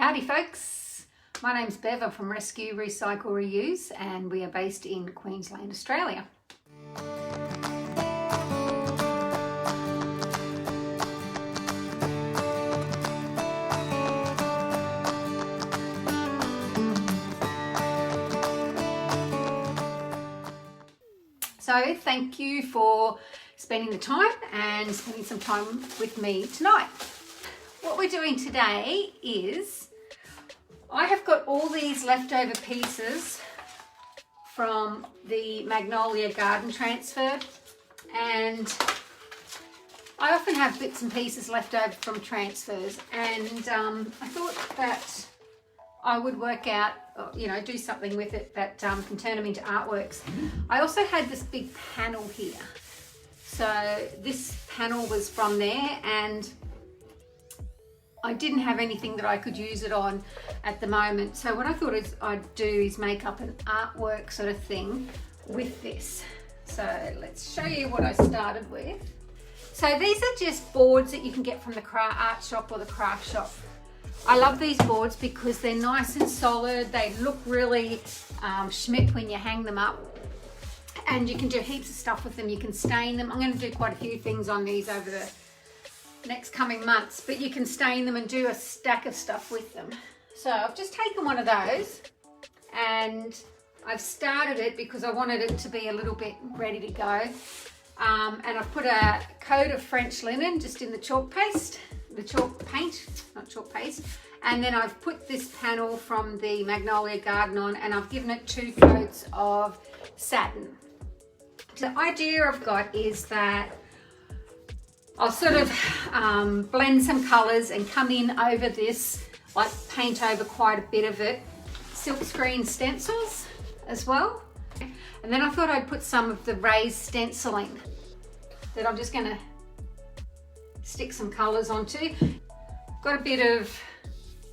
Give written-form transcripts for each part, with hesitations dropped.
Howdy folks, my name's Bev. I'm from Rescue, Recycle, Reuse, and we are based in Queensland, Australia. So thank you for spending the time and spending some time with me tonight. What we're doing today is I have got all these leftover pieces from the Magnolia garden transfer, and I often have bits and pieces left over from transfers, and I thought that I would work out, do something with it that can turn them into artworks. I also had this big panel here. So this panel was from there, and I didn't have anything that I could use it on at the moment. So what I thought I'd do is make up an artwork sort of thing with this. So let's show you what I started with. So these are just boards that you can get from the art shop or the craft shop. I love these boards because they're nice and solid. They look really schmick when you hang them up. And you can do heaps of stuff with them. You can stain them. I'm going to do quite a few things on these over the next coming months, but you can stain them and do a stack of stuff with them. So I've just taken one of those and I've started it because I wanted it to be a little bit ready to go. And I've put a coat of French linen just in the chalk paste, the chalk paint, not chalk paste. And then I've put this panel from the Magnolia garden on, and I've given it 2 coats of satin. The idea I've got is that I'll sort of blend some colours and come in over this, like paint over quite a bit of it. Silk screen stencils as well. And then I thought I'd put some of the raised stenciling that I'm just going to stick some colours onto. Got a bit of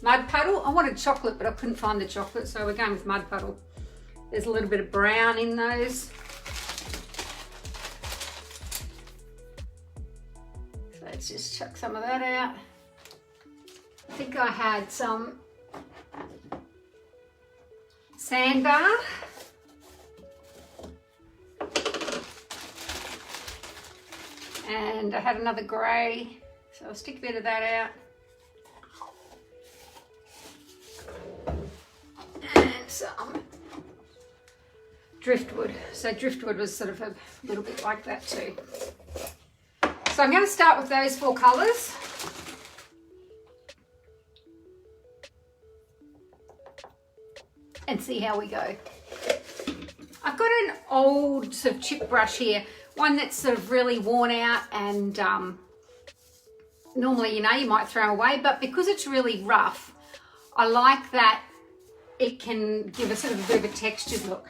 mud puddle. I wanted chocolate, but I couldn't find the chocolate, so we're going with mud puddle. There's a little bit of brown in those. Let's just chuck some of that out. I think I had some sandbar. And I had another grey, so I'll stick a bit of that out. And some driftwood. So driftwood was sort of a little bit like that too. So I'm going to start with those 4 colours. And see how we go. I've got an old sort of chip brush here, one that's sort of really worn out and normally, you might throw away, but because it's really rough, I like that it can give a sort of a bit of a textured look.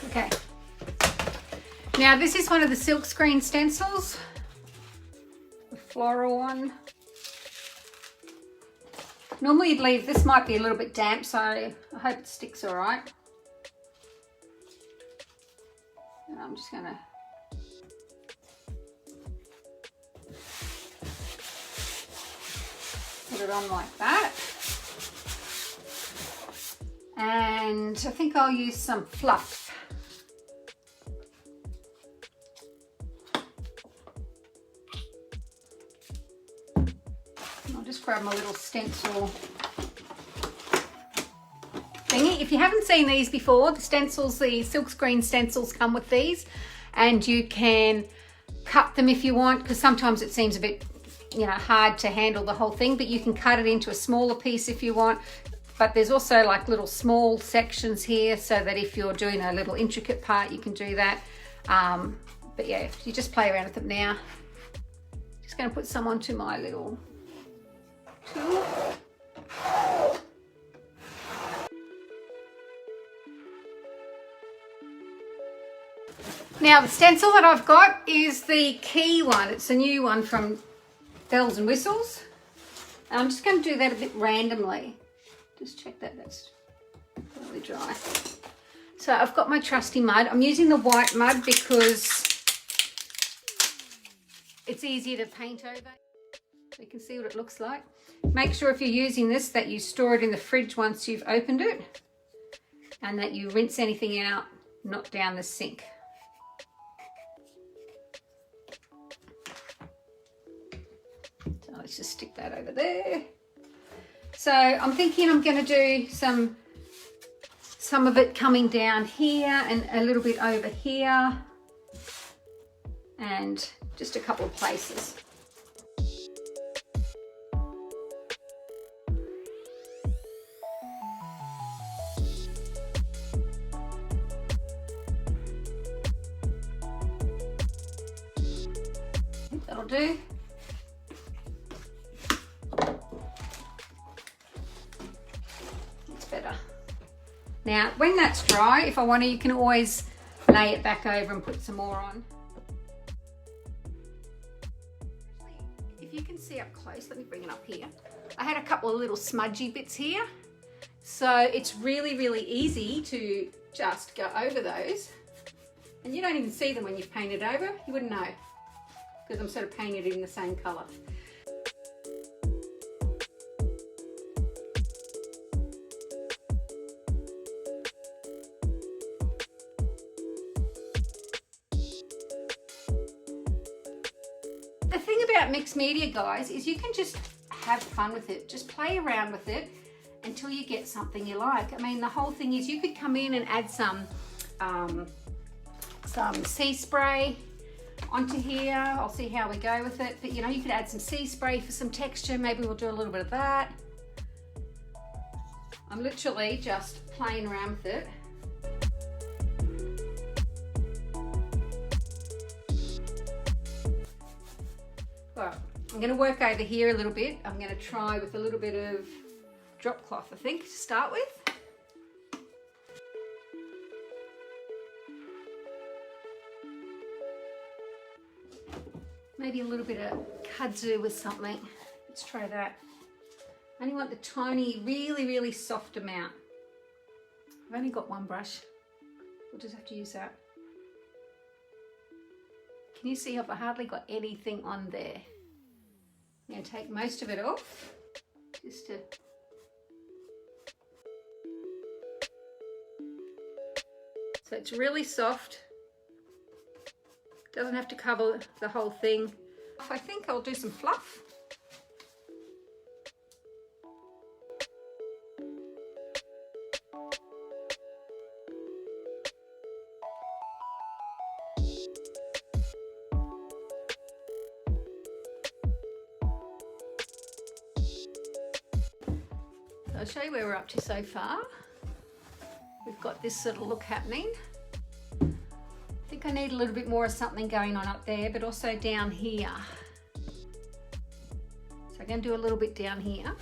Okay, now this is one of the silk screen stencils, the floral one. Normally you'd leave, this might be a little bit damp, so I hope it sticks all right. And I'm just gonna put it on like that. And I think I'll use some fluff. Just grab my little stencil thingy. If you haven't seen these before, the stencils, the silk screen stencils come with these, and you can cut them if you want, because sometimes it seems a bit hard to handle the whole thing, but you can cut it into a smaller piece if you want. But there's also like little small sections here, so that if you're doing a little intricate part, you can do that. But yeah, you just play around with them now. Just going to put some onto my little tool. Now the stencil that I've got is the key one. It's a new one from Bells and Whistles. I'm just going to do that a bit randomly. Just check that that's really dry. So I've got my trusty mud. I'm using the white mud because it's easier to paint over. So you can see what it looks like. Make sure if you're using this that you store it in the fridge once you've opened it, and that you rinse anything out, not down the sink. So let's just stick that over there. So I'm thinking I'm going to do some of it coming down here and a little bit over here, and just a couple of places. That'll do. It's better. Now, when that's dry, if I want to, you can always lay it back over and put some more on. If you can see up close, let me bring it up here. I had a couple of little smudgy bits here. So it's really, really easy to just go over those. And you don't even see them when you've painted over. You wouldn't know, because I'm sort of painted in the same colour. The thing about mixed media, guys, is you can just have fun with it. Just play around with it until you get something you like. I mean, the whole thing is you could come in and add some sea spray onto here. I'll see how we go with it, but you know, you could add some sea spray for some texture. Maybe we'll do a little bit of that. I'm literally just playing around with it. Well, I'm going to work over here a little bit. I'm going to try with a little bit of drop cloth, I think, to start with. Maybe a little bit of kudzu with something. Let's try that. I only want the tiny, really, really soft amount. I've only got one brush. We'll just have to use that. Can you see I've hardly got anything on there? I'm going to take most of it off, just to... So it's really soft. Doesn't have to cover the whole thing. I think I'll do some fluff. I'll show you where we're up to so far. We've got this sort of look happening. I think I need a little bit more of something going on up there, but also down here. So I'm going to do a little bit down here.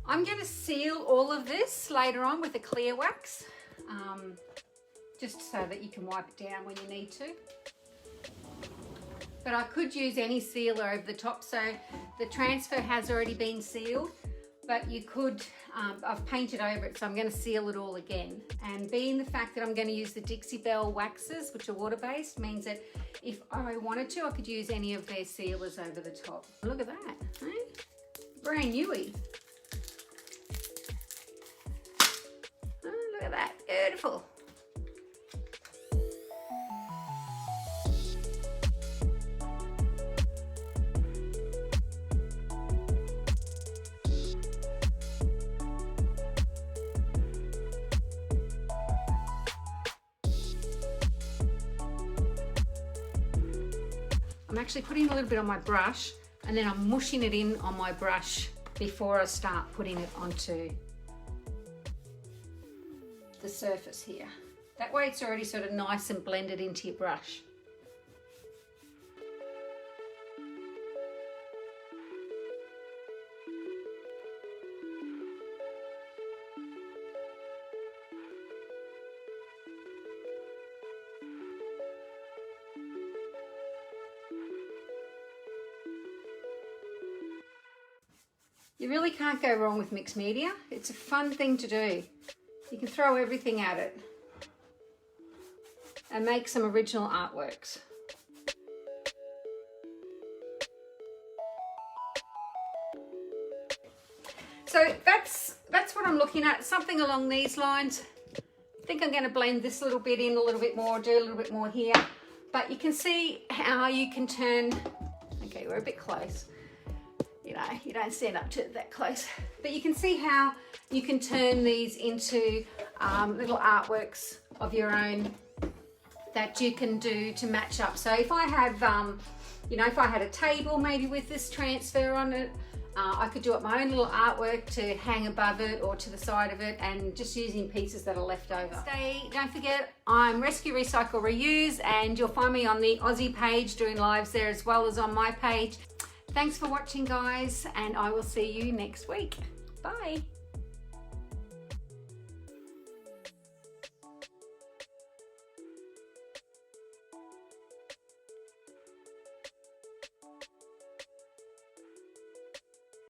I'm going to seal all of this later on with a clear wax, just so that you can wipe it down when you need to. But I could use any sealer over the top, so the transfer has already been sealed, but you could, I've painted over it, so I'm going to seal it all again. And being the fact that I'm going to use the Dixie Belle waxes, which are water-based, means that if I wanted to, I could use any of their sealers over the top. Look at that, eh? Brand newy. Look at that, beautiful. I'm actually putting a little bit on my brush, and then I'm mushing it in on my brush before I start putting it onto the surface here. That way it's already sort of nice and blended into your brush. You really can't go wrong with mixed media. It's a fun thing to do. You can throw everything at it and make some original artworks. So that's what I'm looking at, something along these lines. I think I'm going to blend this little bit in a little bit more, do a little bit more here. But you can see how you can turn, okay, we're a bit close. You know, you don't stand up to it that close. But you can see how you can turn these into little artworks of your own that you can do to match up. So if I have, you know, if I had a table maybe with this transfer on it, I could do up my own little artwork to hang above it or to the side of it, and just using pieces that are left over. Don't forget, I'm Rescue, Recycle, Reuse, and you'll find me on the Aussie page doing lives there as well as on my page. Thanks for watching, guys, and I will see you next week. Bye.